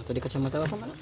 Tadi kacamata apa mana?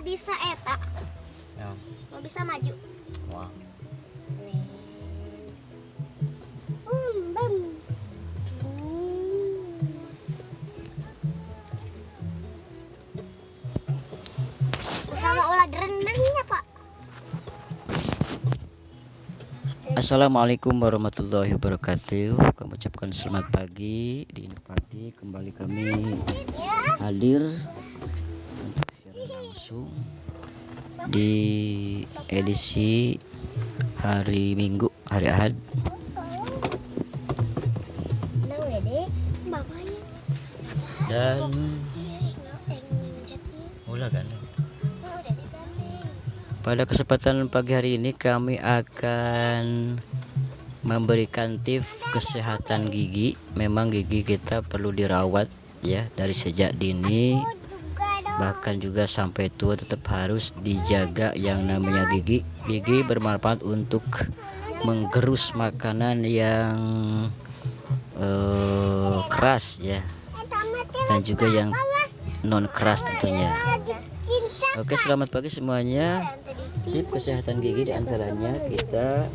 Bisa eta Ya. mau bisa maju. Wah. Bem. Bersama ulah deren-derennya Pak. Assalamualaikum warahmatullahi wabarakatuh. Kami ucapkan selamat pagi. Di ini pagi kembali kami hadir untuk siaran langsung di edisi hari Minggu, hari Ahad. Dan mula kan. Pada kesempatan pagi hari ini kami akan memberikan tips kesehatan gigi. Memang gigi kita perlu dirawat ya dari sejak dini, bahkan juga sampai tua tetap harus dijaga yang namanya gigi. Gigi bermanfaat untuk menggerus makanan yang keras ya, dan juga yang non keras tentunya. Oke, selamat pagi semuanya. Tips kesehatan gigi diantaranya kita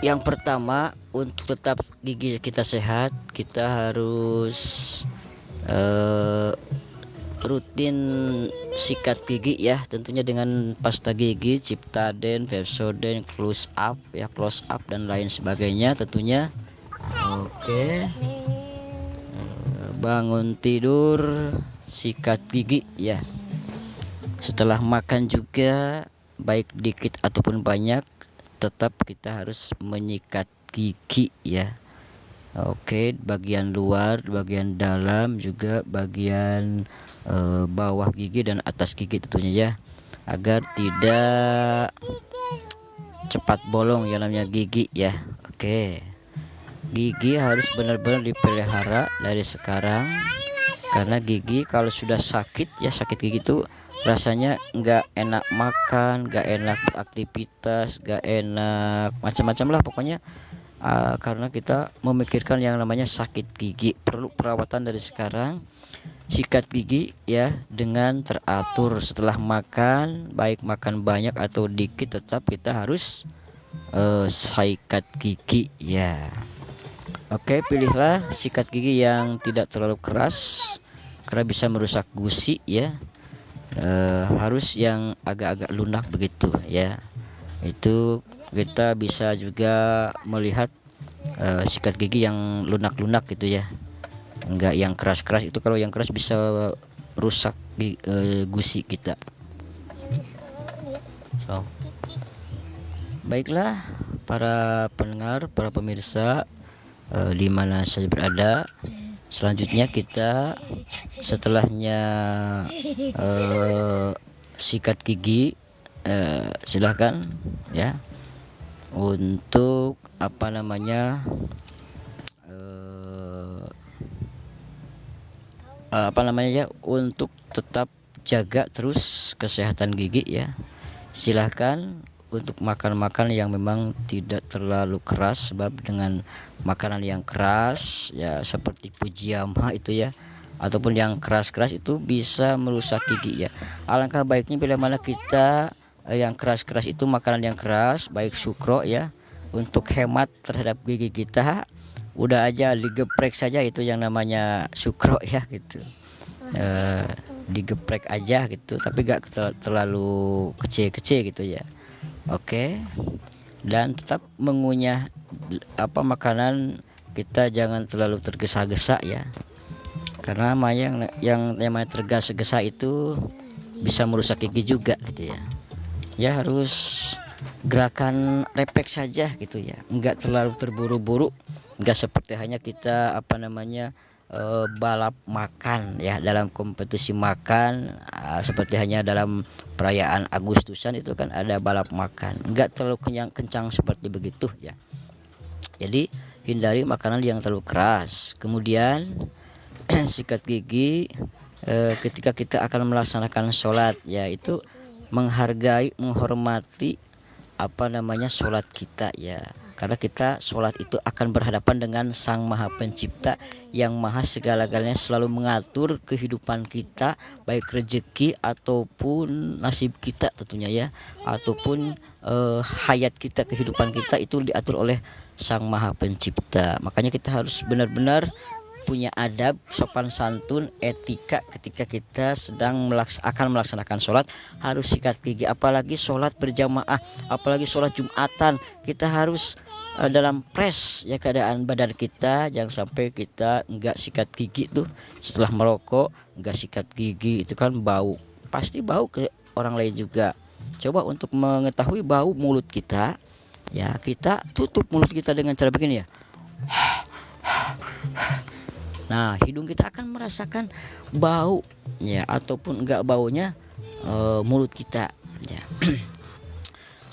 yang pertama, untuk tetap gigi kita sehat, kita harus rutin sikat gigi ya, tentunya dengan pasta gigi Ciptaden, Pepsodent, Close Up ya, Close Up dan lain sebagainya tentunya. Oke. Bangun tidur sikat gigi ya. Setelah makan juga, baik dikit ataupun banyak, tetap kita harus menyikat gigi ya. Oke, bagian luar, bagian dalam, juga bagian bawah gigi dan atas gigi tentunya ya, agar tidak cepat bolong yang namanya gigi ya. Oke, gigi harus benar-benar dipelihara dari sekarang, karena gigi kalau sudah sakit ya, sakit gigi itu rasanya nggak enak makan, nggak enak beraktivitas, nggak enak macam-macam lah pokoknya. Karena kita memikirkan yang namanya sakit gigi, perlu perawatan dari sekarang. Sikat gigi ya dengan teratur. Setelah makan, baik makan banyak atau dikit, tetap kita harus sikat gigi ya. Oke, pilihlah sikat gigi yang tidak terlalu keras karena bisa merusak gusi ya. Harus yang agak-agak lunak begitu ya. Itu kita bisa juga melihat sikat gigi yang lunak-lunak gitu ya, enggak yang keras-keras. Itu kalau yang keras bisa rusak gusi kita. So, baiklah para pendengar, para pemirsa di mana saja berada, selanjutnya kita setelahnya sikat gigi, silahkan ya untuk apa namanya ya, untuk tetap jaga terus kesehatan gigi ya. Silahkan untuk makan-makan yang memang tidak terlalu keras, sebab dengan makanan yang keras ya seperti Fujiyama itu ya, ataupun yang keras-keras itu bisa merusak gigi ya. Alangkah baiknya bila mana kita yang keras-keras itu, makanan yang keras baik sukro ya, untuk hemat terhadap gigi kita, udah aja digeprek saja itu yang namanya sukro ya gitu. Digeprek aja gitu, tapi gak terlalu kecil-kecil gitu ya. Oke, dan tetap mengunyah makanan kita, jangan terlalu tergesa-gesa ya, karena yang namanya tergesa-gesa itu bisa merusak gigi juga gitu ya. Ya harus gerakan refleks saja gitu ya, enggak terlalu terburu-buru, enggak seperti hanya kita balap makan ya, dalam kompetisi makan, seperti hanya dalam perayaan Agustusan itu kan ada balap makan, enggak terlalu kencang seperti begitu ya. Jadi hindari makanan yang terlalu keras. Kemudian sikat gigi ketika kita akan melaksanakan sholat, yaitu menghargai, menghormati sholat kita ya, karena kita sholat itu akan berhadapan dengan Sang Maha Pencipta yang maha segala-galanya, selalu mengatur kehidupan kita, baik rezeki ataupun nasib kita tentunya ya, ataupun hayat kita, kehidupan kita itu diatur oleh Sang Maha Pencipta. Makanya kita harus benar-benar punya adab, sopan santun, etika ketika kita sedang akan melaksanakan sholat, harus sikat gigi. Apalagi sholat berjamaah, apalagi sholat Jumatan, kita harus dalam pres ya keadaan badan kita. Jangan sampai kita enggak sikat gigi tuh setelah merokok, enggak sikat gigi, itu kan bau, pasti bau ke orang lain juga. Coba untuk mengetahui bau mulut kita ya, kita tutup mulut kita dengan cara begini ya. Nah, hidung kita akan merasakan bau ya, ataupun enggak baunya mulut kita ya.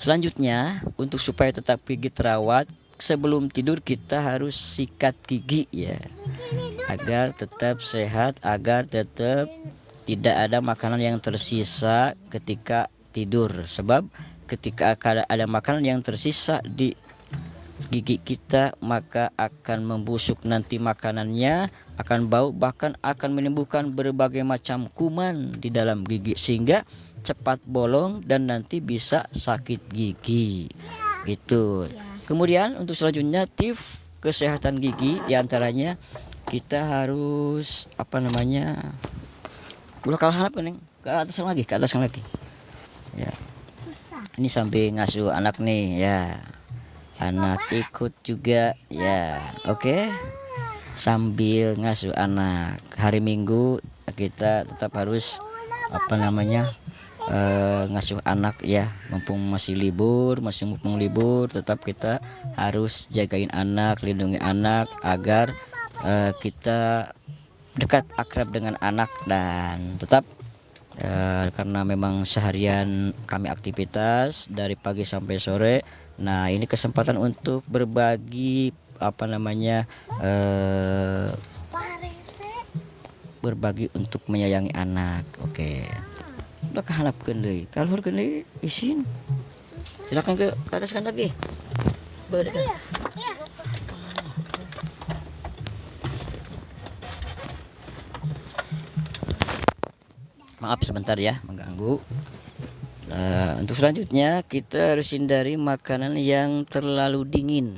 Selanjutnya, untuk supaya tetap gigi terawat, sebelum tidur kita harus sikat gigi ya, agar tetap sehat, agar tetap tidak ada makanan yang tersisa ketika tidur. Sebab ketika ada makanan yang tersisa di gigi kita, maka akan membusuk nanti makanannya, akan bau, bahkan akan menimbulkan berbagai macam kuman di dalam gigi, sehingga cepat bolong dan nanti bisa sakit gigi itu. Kemudian untuk selanjutnya, tips kesehatan gigi diantaranya kita harus ulah kalah hanap kan, ke atas lagi ya. Ini sambil ngasuh anak nih ya, anak ikut juga ya. Oke, sambil ngasuh anak hari Minggu kita tetap harus ngasuh anak ya, mumpung libur, tetap kita harus jagain anak, lindungi anak agar kita dekat akrab dengan anak. Dan tetap karena memang seharian kami aktivitas dari pagi sampai sore, nah ini kesempatan untuk berbagi berbagi untuk menyayangi anak. Oke, udah kehanapkeun deui, kaluhurkeun deui isin, silakan ke atas kan lagi. Maaf sebentar ya mengganggu. Untuk selanjutnya kita harus hindari makanan yang terlalu dingin.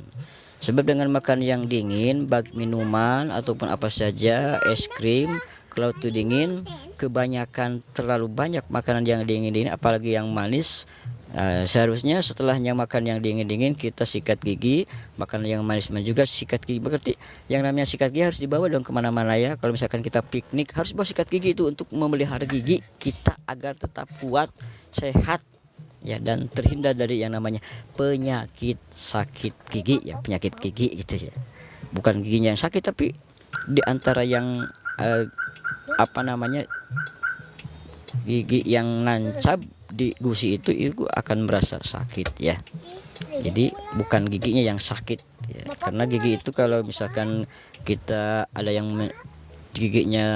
Sebab dengan makan yang dingin, baik minuman ataupun apa saja, es krim, kalau itu dingin, kebanyakan terlalu banyak makanan yang dingin-dingin, apalagi yang manis. Seharusnya setelahnya makan yang dingin-dingin kita sikat gigi, makan yang manis juga sikat gigi. Berarti yang namanya sikat gigi harus dibawa dong kemana-mana ya. Kalau misalkan kita piknik, harus bawa sikat gigi itu untuk memelihara gigi kita agar tetap kuat, sehat ya, dan terhindar dari yang namanya penyakit sakit gigi ya, penyakit gigi gitu ya. Bukan giginya yang sakit, tapi di antara yang gigi yang nancap di gusi itu akan merasa sakit ya. Jadi bukan giginya yang sakit ya. Karena gigi itu kalau misalkan kita ada yang giginya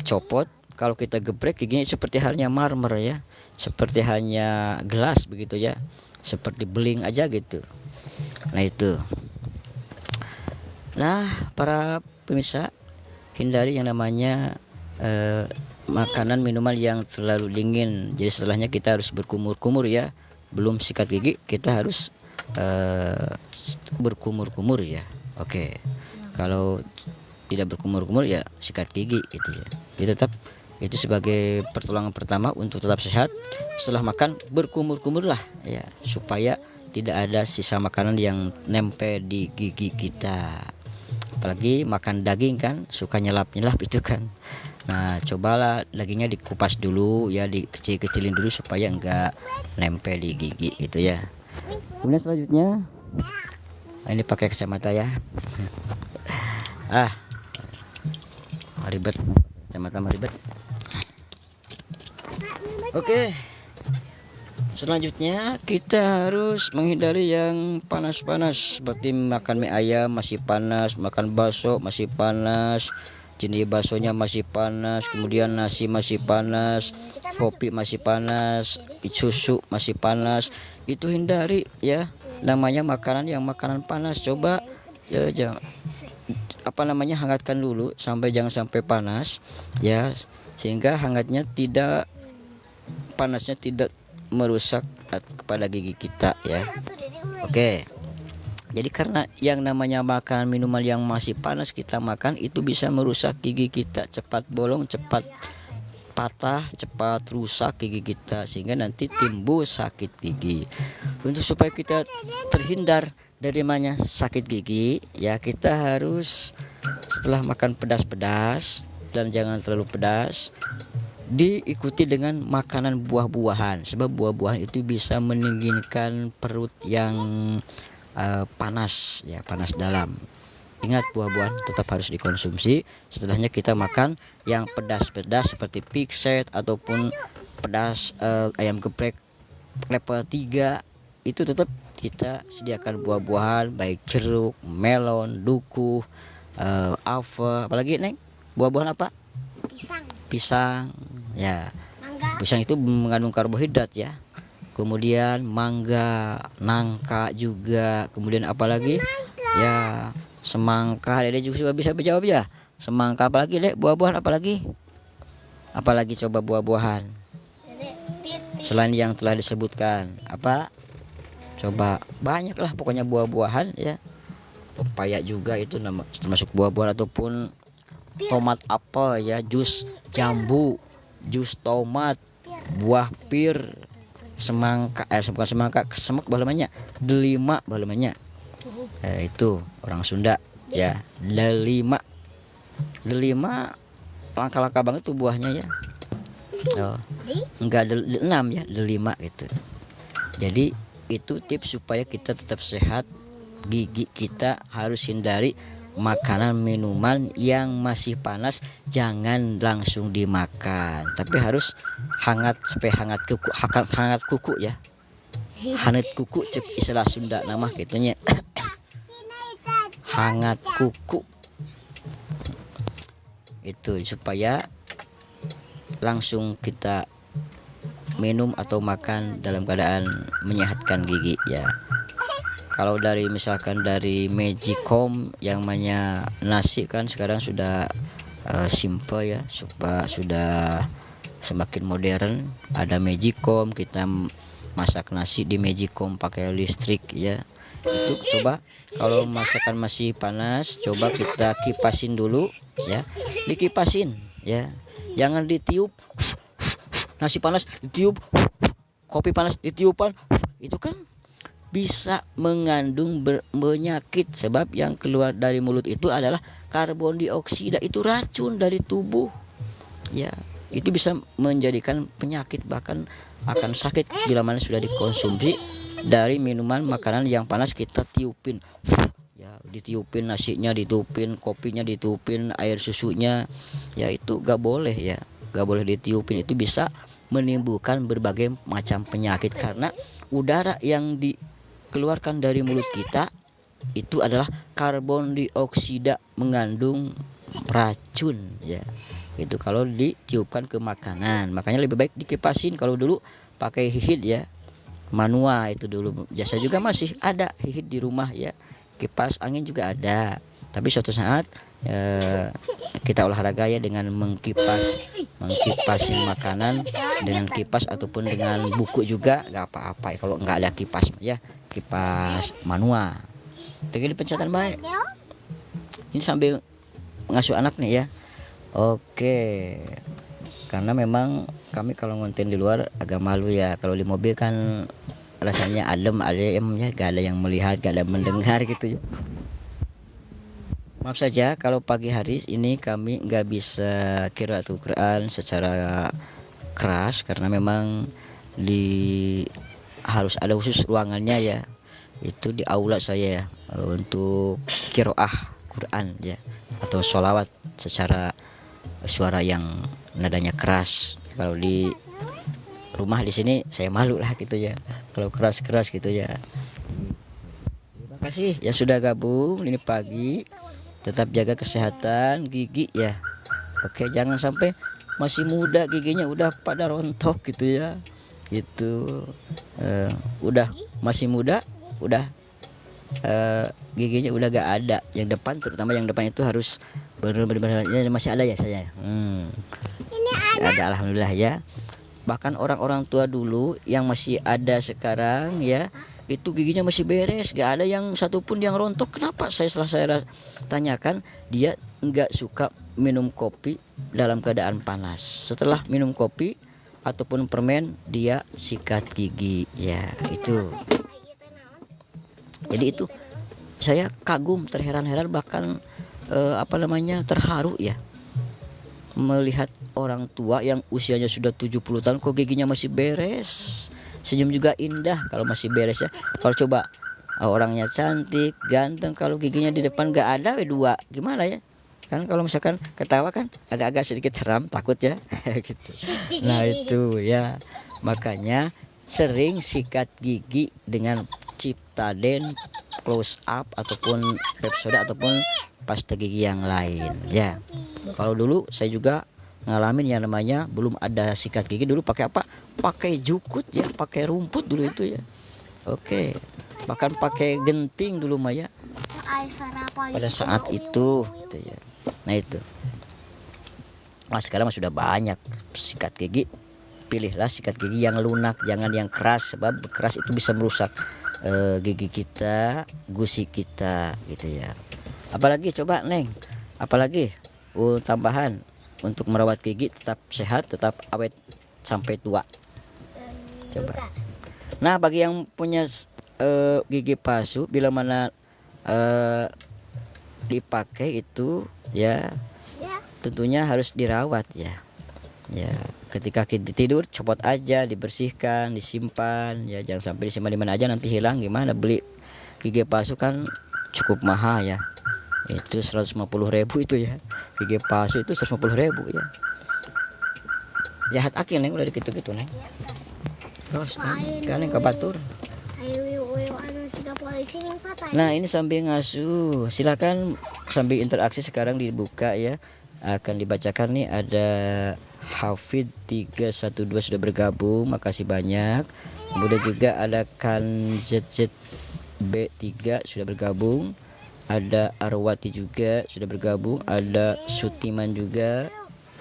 copot, kalau kita geprek giginya seperti halnya marmer ya, seperti hanya gelas begitu ya, seperti beling aja gitu. Nah itu. Nah, para pemirsa, hindari yang namanya makanan minuman yang terlalu dingin. Jadi setelahnya kita harus berkumur-kumur ya. Belum sikat gigi kita harus berkumur-kumur ya. Oke. Kalau tidak berkumur-kumur ya sikat gigi gitu ya. Jadi tetap itu sebagai pertolongan pertama untuk tetap sehat. Setelah makan berkumur-kumur lah ya, supaya tidak ada sisa makanan yang nempel di gigi kita. Apalagi makan daging kan suka nyelap-nyelap itu kan. Nah, cobalah dagingnya dikupas dulu ya, dikecil-kecilin dulu supaya enggak nempel di gigi gitu ya. Kemudian selanjutnya, ini pakai kacamata ya. Ah, ribet, kacamata ribet. Oke. Selanjutnya kita harus menghindari yang panas-panas, seperti makan mie ayam masih panas, makan bakso masih panas, jenis baksonya masih panas, kemudian nasi masih panas, kopi masih panas, susu masih panas. Itu hindari ya, namanya makanan panas. Coba ya, hangatkan dulu jangan sampai panas ya, sehingga panasnya tidak merusak kepada gigi kita ya. Oke. Jadi karena yang namanya makanan minuman yang masih panas kita makan itu bisa merusak gigi kita, cepat bolong, cepat patah, cepat rusak gigi kita, sehingga nanti timbul sakit gigi. Untuk supaya kita terhindar dari sakit gigi ya, kita harus setelah makan pedas-pedas dan jangan terlalu pedas, diikuti dengan makanan buah-buahan, sebab buah-buahan itu bisa mendinginkan perut yang panas ya, panas dalam. Ingat, buah-buahan tetap harus dikonsumsi. Setelahnya kita makan yang pedas-pedas seperti pixet ataupun pedas ayam geprek level 3, itu tetap kita sediakan buah-buahan baik jeruk, melon, duku, apel, apalagi Neng? Buah-buahan apa? Pisang ya. Pisang itu mengandung karbohidrat ya. Kemudian mangga, nangka juga. Kemudian apalagi? Ya, semangka. Dede juga bisa menjawab ya. Semangka, apalagi Dek? Buah-buahan apalagi? Apalagi coba buah-buahan selain yang telah disebutkan? Apa? Coba, banyak lah pokoknya buah-buahan ya. Pepaya juga itu termasuk buah-buahan, ataupun tomat apel ya, jus jambu, jus tomat, buah pir, semangka, bukan semangka, kesemek namanya, delima namanya. Itu orang Sunda ya, delima. Delima langka-langka banget tuh buahnya ya. Oh, enggak 6 ya, delima gitu. Jadi itu tips supaya kita tetap sehat. Gigi kita harus hindari makanan minuman yang masih panas, jangan langsung dimakan, tapi harus hangat supaya hangat kuku ya, hangat kuku cek istilah Sunda nama gitunya. Hangat kuku itu supaya langsung kita minum atau makan dalam keadaan menyehatkan gigi ya. Kalau misalkan dari Magicom yang namanya nasi kan sekarang sudah simple ya, sudah semakin modern. Ada Magicom, kita masak nasi di Magicom pakai listrik ya. Itu coba kalau masakan masih panas, coba kita kipasin dulu ya, dikipasin ya, jangan ditiup. Nasi panas ditiup, kopi panas ditiupan, itu kan bisa mengandung penyakit, sebab yang keluar dari mulut itu adalah karbon dioksida, itu racun dari tubuh ya. Itu bisa menjadikan penyakit, bahkan akan sakit bila mana sudah dikonsumsi dari minuman makanan yang panas. Kita tiupin ya, ditiupin nasinya, ditiupin kopinya, ditiupin air susunya ya, itu gak boleh ya, gak boleh ditiupin. Itu bisa menimbulkan berbagai macam penyakit, karena udara yang dikeluarkan dari mulut kita itu adalah karbon dioksida, mengandung racun ya. Itu kalau ditiupkan ke makanan, makanya lebih baik dikipasin. Kalau dulu pakai hihit ya, manual itu dulu, jasa juga masih ada hihit di rumah ya, kipas angin juga ada. Tapi suatu saat kita olahraga ya dengan mengkipasin makanan dengan kipas ataupun dengan buku juga nggak apa-apa ya, kalau nggak ada kipas ya, kipas manual. Tinggal dipencetan baik. Ini sambil ngasuh anak nih ya. Oke, karena memang kami kalau ngonten di luar agak malu ya, kalau di mobil kan rasanya adem ya, gak ada yang melihat, gak ada mendengar gitu ya. Maaf saja kalau pagi hari ini kami nggak bisa qiraatul Quran secara keras karena memang di harus ada khusus ruangannya ya. Itu di aula saya ya, untuk qiraah Quran ya atau sholawat secara suara yang nadanya keras. Kalau di rumah di sini saya malu lah gitu ya. Kalau keras-keras gitu ya. Terima kasih yang sudah gabung ini pagi. Tetap jaga kesehatan gigi ya. Oke, jangan sampai masih muda giginya udah pada rontok gitu ya. Gitu. Udah masih muda, udah giginya udah gak ada. Yang depan, terutama yang depan itu harus benar-benar masih ada ya saya. Masih ada, alhamdulillah ya. Bahkan orang-orang tua dulu yang masih ada sekarang ya, itu giginya masih beres, gak ada yang satupun yang rontok. Kenapa? Setelah saya tanyakan, dia nggak suka minum kopi dalam keadaan panas. Setelah minum kopi ataupun permen, dia sikat gigi ya. Itu jadi itu saya kagum, terheran-heran, bahkan terharu ya, melihat orang tua yang usianya sudah 70 tahun kok giginya masih beres. Senyum juga indah kalau masih beres ya. Kalau coba orangnya cantik, ganteng, kalau giginya di depan gak ada dua, gimana ya? Kan kalau misalkan ketawa kan agak-agak sedikit seram, takut ya. Gitu. Nah itu ya, makanya sering sikat gigi dengan Ciptaden, Close Up ataupun Pepsodent ataupun pasta gigi yang lain ya. Kalau dulu saya juga ngalamin yang namanya belum ada sikat gigi, dulu pakai apa? Pakai jukut ya, pakai rumput dulu itu ya. Oke. Bahkan pakai genting dulu Maya. Pada saat itu gitu ya. Nah itu. Nah sekarang sudah banyak sikat gigi. Pilihlah sikat gigi yang lunak, jangan yang keras, sebab keras itu bisa merusak gigi kita, gusi kita gitu ya. Apalagi coba Neng, apalagi tambahan untuk merawat gigi tetap sehat, tetap awet sampai tua. Coba. Nah bagi yang punya gigi palsu, bila mana dipakai itu ya, tentunya harus dirawat ya. Ya, ketika kita tidur copot aja, dibersihkan, disimpan ya, jangan sampai disimpan di mana aja nanti hilang. Gimana beli gigi palsu kan cukup mahal ya. Itu 150.000 itu ya. Gigi palsu itu 150.000 ya. Jahat akil Neng udah gitu-gitu Neng. Terus kan Neng ke batur. Nah ini sambil ngasuh, silakan sambil interaksi sekarang dibuka ya. Akan dibacakan nih, ada Hafid 312 sudah bergabung, makasih banyak. Kemudian juga ada Kan ZZB3 sudah bergabung. Ada Arwati juga sudah bergabung. Ada Sutiman juga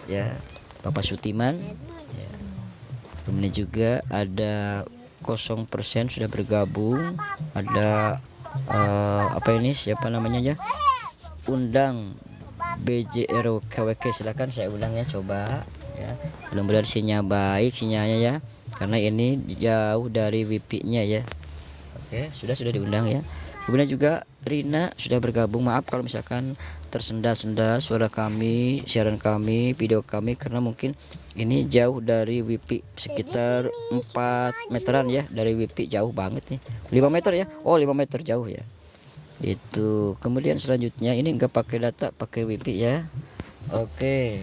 ya, Bapak Sutiman ya. Kemudian juga ada 0% sudah bergabung. Ada apa ini siapa namanya ya, Undang BJRO KWK, silakan saya undangnya coba ya. Mudah-mudahan sinyal baik sinyalnya ya, karena ini jauh dari WiFi-nya ya. Oke, sudah diundang ya. Kemudian juga Rina sudah bergabung. Maaf kalau misalkan tersendat-sendat suara kami, siaran kami, video kami, karena mungkin ini jauh dari WiFi sekitar 4 meteran ya dari WiFi, jauh banget nih. 5 meter ya. Oh 5 meter jauh ya. Itu. Kemudian selanjutnya ini enggak pakai data, pakai WiFi ya. Oke.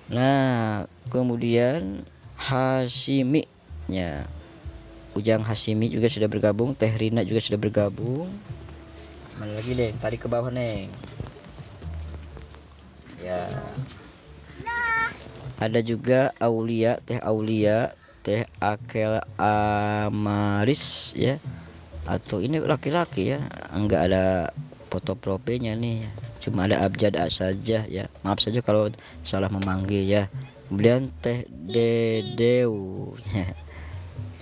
Nah, kemudian Hashimi ya. Ujang Hashimi juga sudah bergabung, Teh Rina juga sudah bergabung. Mana lagi Neng? Tarik ke bawah Neng. Ya. Ada juga Aulia, Teh Akel Amaris ya. Atau ini laki-laki ya, enggak ada foto profilnya nih, cuma ada abjad saja ya. Maaf saja kalau salah memanggil ya. Kemudian Teh Dedeu ya.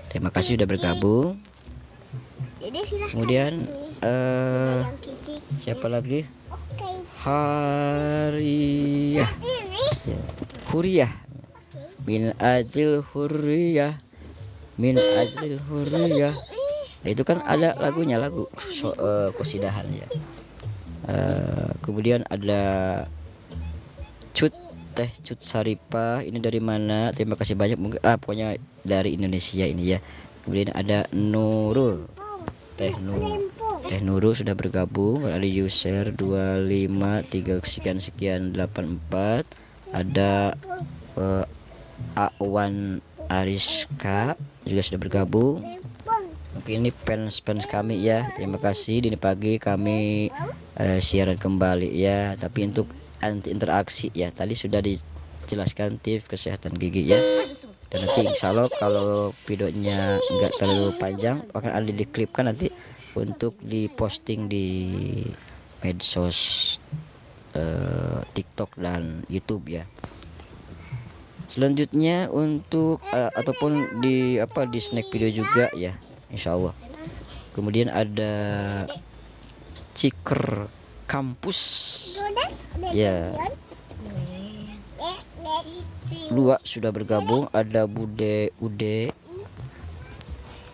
Terima kasih sudah bergabung. Kemudian siapa lagi? Hariyah ya. Huriyah min ajil huriyah, min ajil huriyah. Itu kan ada lagunya, lagu kosidahan ya. Kemudian ada Cut Teh Cut Saripah, ini dari mana? Terima kasih banyak, mungkin pokoknya dari Indonesia ini ya. Kemudian ada Nurul Teh Nurul sudah bergabung. Ada user 253 sekian sekian 84. Ada Awan Ariska juga sudah bergabung. Mungkin ini fans kami ya. Terima kasih. Dini pagi kami siaran kembali ya. Tapi untuk anti interaksi ya, tadi sudah dijelaskan tips kesehatan gigi ya. Dan nanti insya Allah kalau videonya enggak terlalu panjang akan ada diklipkan nanti untuk diposting di medsos TikTok dan YouTube ya. Selanjutnya untuk ataupun di snack video juga ya, insya Allah. Kemudian ada Ciker Kampus ya, 2 sudah bergabung. Ada Bude Ude,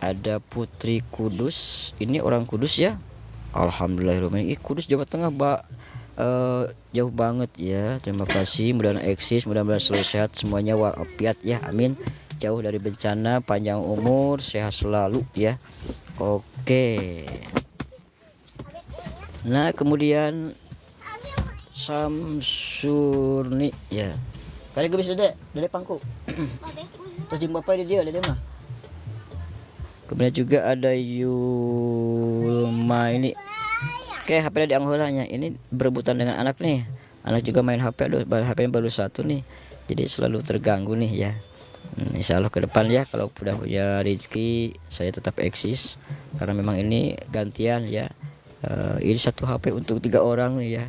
ada Putri Kudus, ini orang Kudus ya. Alhamdulillahirrahmanirrahim. Ini Kudus Jawa Tengah jauh banget ya. Terima kasih, mudah-mudahan eksis, mudah-mudahan selalu sehat semuanya walafiat ya, amin. Jauh dari bencana, panjang umur, sehat selalu ya. Oke. Nah kemudian Samsurni ya. Kali gue bisa deh pangku. Terus jeng bapak dia mah. Kemudian juga ada Yulma ini. Oke, HP di anggolanya ini berebutan dengan anak nih. Anak juga main HP, HP baru 1 nih. Jadi selalu terganggu nih ya. Insya Allah ke depan ya, kalau udah punya rezeki saya tetap eksis. Karena memang ini gantian ya. Ini 1 HP untuk 3 orang nih ya.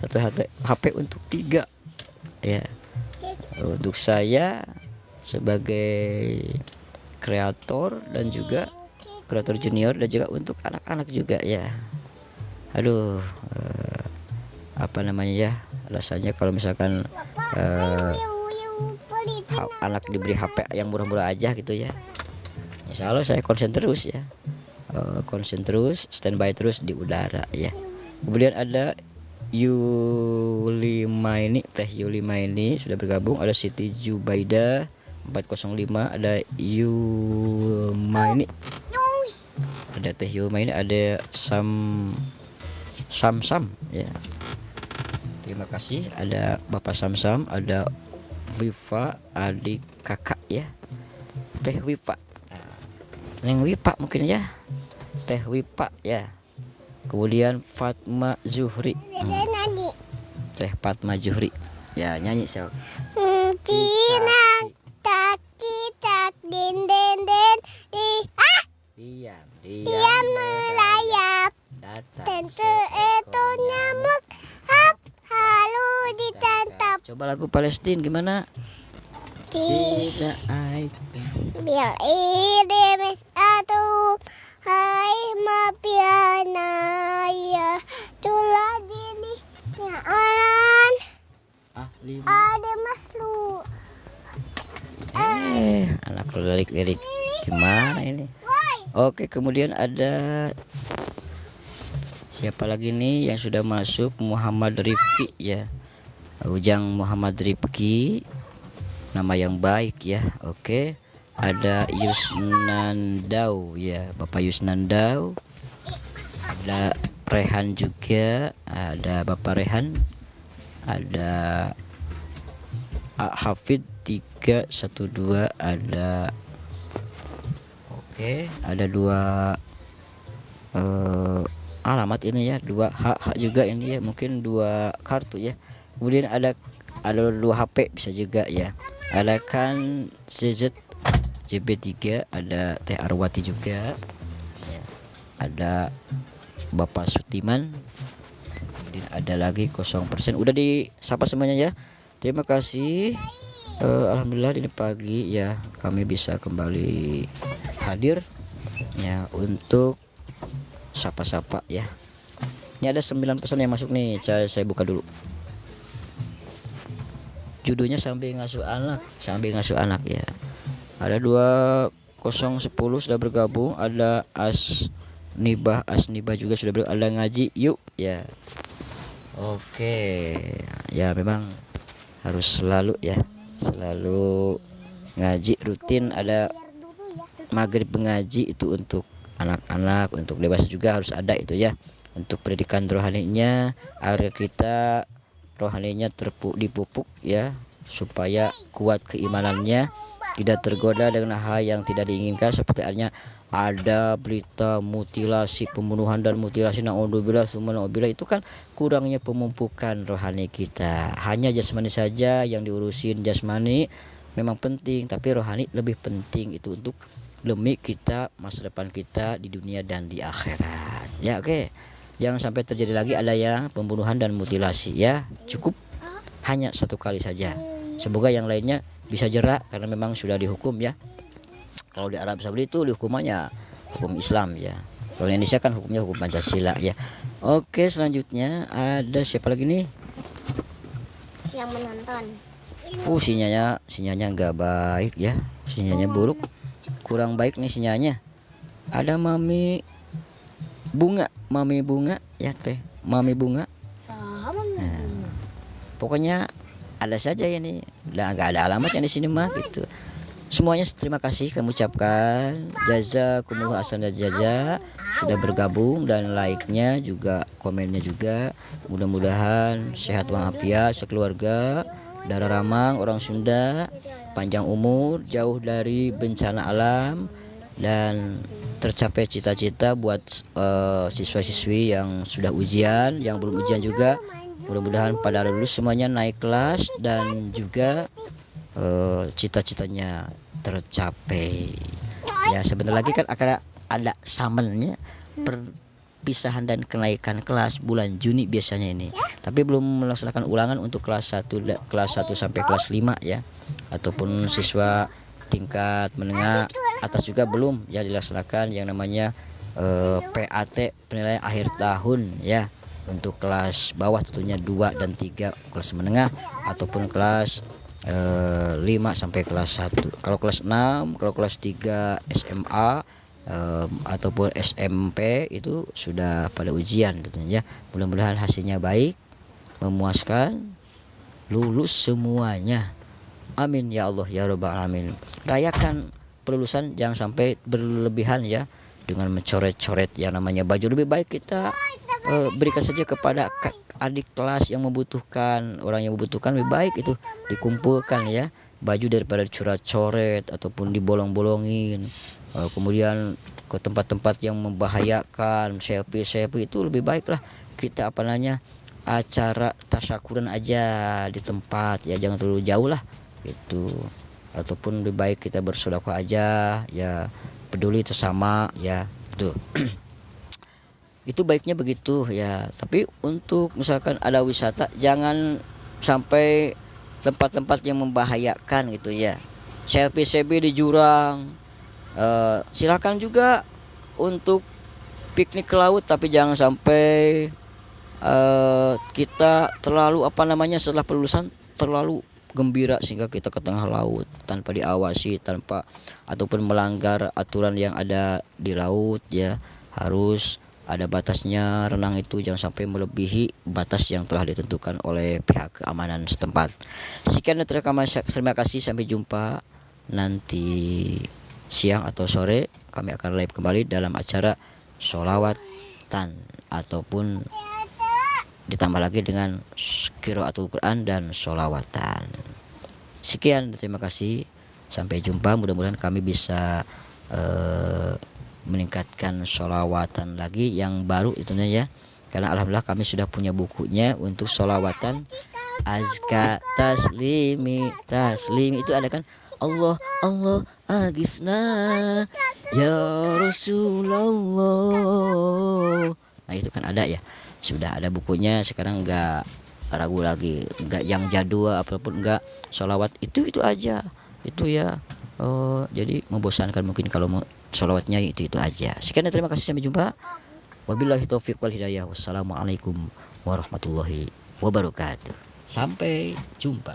1 HP untuk 3 ya. Untuk saya sebagai kreator dan juga kreator junior, dan juga untuk anak-anak juga ya. Aduh, apa namanya ya, rasanya kalau misalkan anak diberi HP yang murah-murah aja gitu ya. Insya Allah saya konsen terus ya, konsen terus, standby terus di udara ya. Kemudian ada Yulima ini, Teh Yulima ini sudah bergabung. Ada Siti Jubaida 405, ada Yulma ini, ada Teh Yulma ini, ada Sam ya. Terima kasih, ada Bapak Sam, ada Wifa, adik kakak ya, Teh Wifa, Neng Wifa mungkin ya, Teh Wifa ya. Kemudian Fatma Zuhri, Teh Fatma Zuhri ya, nyanyi siapa? Cina kaki cak din den den di diam melayap dan seekor nyamuk hap halu ditangkap. Coba lagu Palestina gimana? Tidak aib Biar idemis atau hai mapiana ya tulah dini ya alan ahli ada maslu anak lirik gimana ini. Oke, kemudian ada siapa lagi nih yang sudah masuk? Muhammad Rifki ya, Ujang Muhammad Rifki, nama yang baik ya. Oke, ada Yusnandau ya, Bapak Yusnandau. Ada Rehan juga, ada Bapak Rehan. Ada Hafid 312, ada oke, ada 2 alamat ini ya, 2 hak juga ini ya, mungkin 2 kartu ya. Kemudian ada 2 HP bisa juga ya. Ada kan CZ JB3, ada Teh Arwati juga ya. Ada Bapak Sutiman. Kemudian ada lagi 0%. Udah disapa semuanya ya. Terima kasih. Alhamdulillah ini pagi ya kami bisa kembali hadir ya untuk sapa-sapa ya. Ini ada 9 pesan yang masuk nih. Saya buka dulu. Judulnya sambil ngasuh anak ya. Ada 2010 sudah bergabung. Ada Asnibah juga sudah bergabung. Ada ngaji yuk ya. Oke, ya memang harus selalu ya, selalu ngaji rutin, ada maghrib mengaji itu untuk anak-anak, untuk dewasa juga harus ada itu ya, untuk pendidikan rohaninya agar kita rohaninya dipupuk ya, supaya kuat keimanannya, tidak tergoda dengan hal yang tidak diinginkan, seperti adanya ada berita mutilasi, pembunuhan dan mutilasi, naudzubillah summa naudzubillah. Itu kan kurangnya pemupukan rohani kita. Hanya jasmani saja yang diurusin, jasmani memang penting, tapi rohani lebih penting, itu untuk demi kita masa depan kita di dunia dan di akhirat ya. Oke, jangan sampai terjadi lagi ada yang pembunuhan dan mutilasi ya, cukup hanya satu kali saja. Semoga yang lainnya bisa jerak karena memang sudah dihukum ya. Kalau di Arab Saudi itu dihukumannya hukum Islam ya, kalau di Indonesia kan hukumnya hukum Pancasila ya. Oke, selanjutnya ada siapa lagi nih Yang menonton. sinyalnya nggak baik ya, sinyalnya buruk, kurang baik nih sinyalnya. Ada Mami Bunga ya, teh Mami Bunga. Pokoknya ada saja ya nih, nggak ada alamatnya di sini mah gitu. Semuanya terima kasih kami ucapkan, jazakumullah ahsan jaza sudah bergabung, dan like-nya juga, komennya juga. Mudah-mudahan sehat walafiat sekeluarga, darah ramang orang Sunda, panjang umur, jauh dari bencana alam, dan tercapai cita-cita buat siswa-siswi yang sudah ujian, yang belum ujian juga. Mudah-mudahan pada lulus semuanya naik kelas dan juga cita-citanya tercapai. Ya sebentar lagi kan akan ada samennya, perpisahan dan kenaikan kelas bulan Juni biasanya ini. Tapi belum melaksanakan ulangan untuk kelas 1 sampai kelas 5 ya. Ataupun siswa tingkat menengah atas juga belum ya dilaksanakan yang namanya PAT, penilaian akhir tahun ya. Untuk kelas bawah tentunya 2 dan 3 kelas menengah, ataupun kelas 5 sampai kelas 1. Kalau kelas 6, kalau kelas 3 SMA ataupun SMP itu sudah pada ujian tentunya. Mudah-mudahan hasilnya baik, memuaskan, lulus semuanya. Amin ya Allah ya rabbal alamin. Rayakan pelulusan jangan sampai berlebihan ya, dengan mencoret-coret yang namanya baju. Lebih baik kita berikan saja kepada adik kelas yang membutuhkan, orang yang membutuhkan, lebih baik itu dikumpulkan ya baju daripada dicoret-coret ataupun dibolong-bolongin. Kemudian ke tempat-tempat yang membahayakan, selfie itu lebih baiklah kita acara tasyakuran aja di tempat ya, jangan terlalu jauh lah itu. Ataupun lebih baik kita bersedekah aja ya, peduli sesama ya tuh. Itu baiknya begitu ya. Tapi untuk misalkan ada wisata, jangan sampai tempat-tempat yang membahayakan gitu ya. Selfie di jurang. Silakan juga untuk piknik ke laut, tapi jangan sampai kita terlalu setelah pelulusan terlalu gembira sehingga kita ke tengah laut tanpa diawasi, ataupun melanggar aturan yang ada di laut ya. Harus ada batasnya, renang itu jangan sampai melebihi batas yang telah ditentukan oleh pihak keamanan setempat. Sekian dan terima kasih, sampai jumpa nanti siang atau sore. Kami akan live kembali dalam acara sholawatan, ataupun ditambah lagi dengan qiraatul Quran dan sholawatan. Sekian, terima kasih, sampai jumpa. Mudah-mudahan kami bisa meningkatkan sholawatan lagi yang baru itunya ya, karena alhamdulillah kami sudah punya bukunya untuk sholawatan azka taslim itu ada kan, Allah agisna ya Rasulullah. Nah itu kan ada ya, sudah ada bukunya. Sekarang enggak ragu lagi, enggak yang jadul apapun, enggak, sholawat itu aja itu ya. Jadi membosankan mungkin kalau mau sholawatnya itu aja. Sekian dan terima kasih, sampai jumpa. Wabillahi taufiq wal hidayah. Wassalamualaikum warahmatullahi wabarakatuh. Sampai jumpa.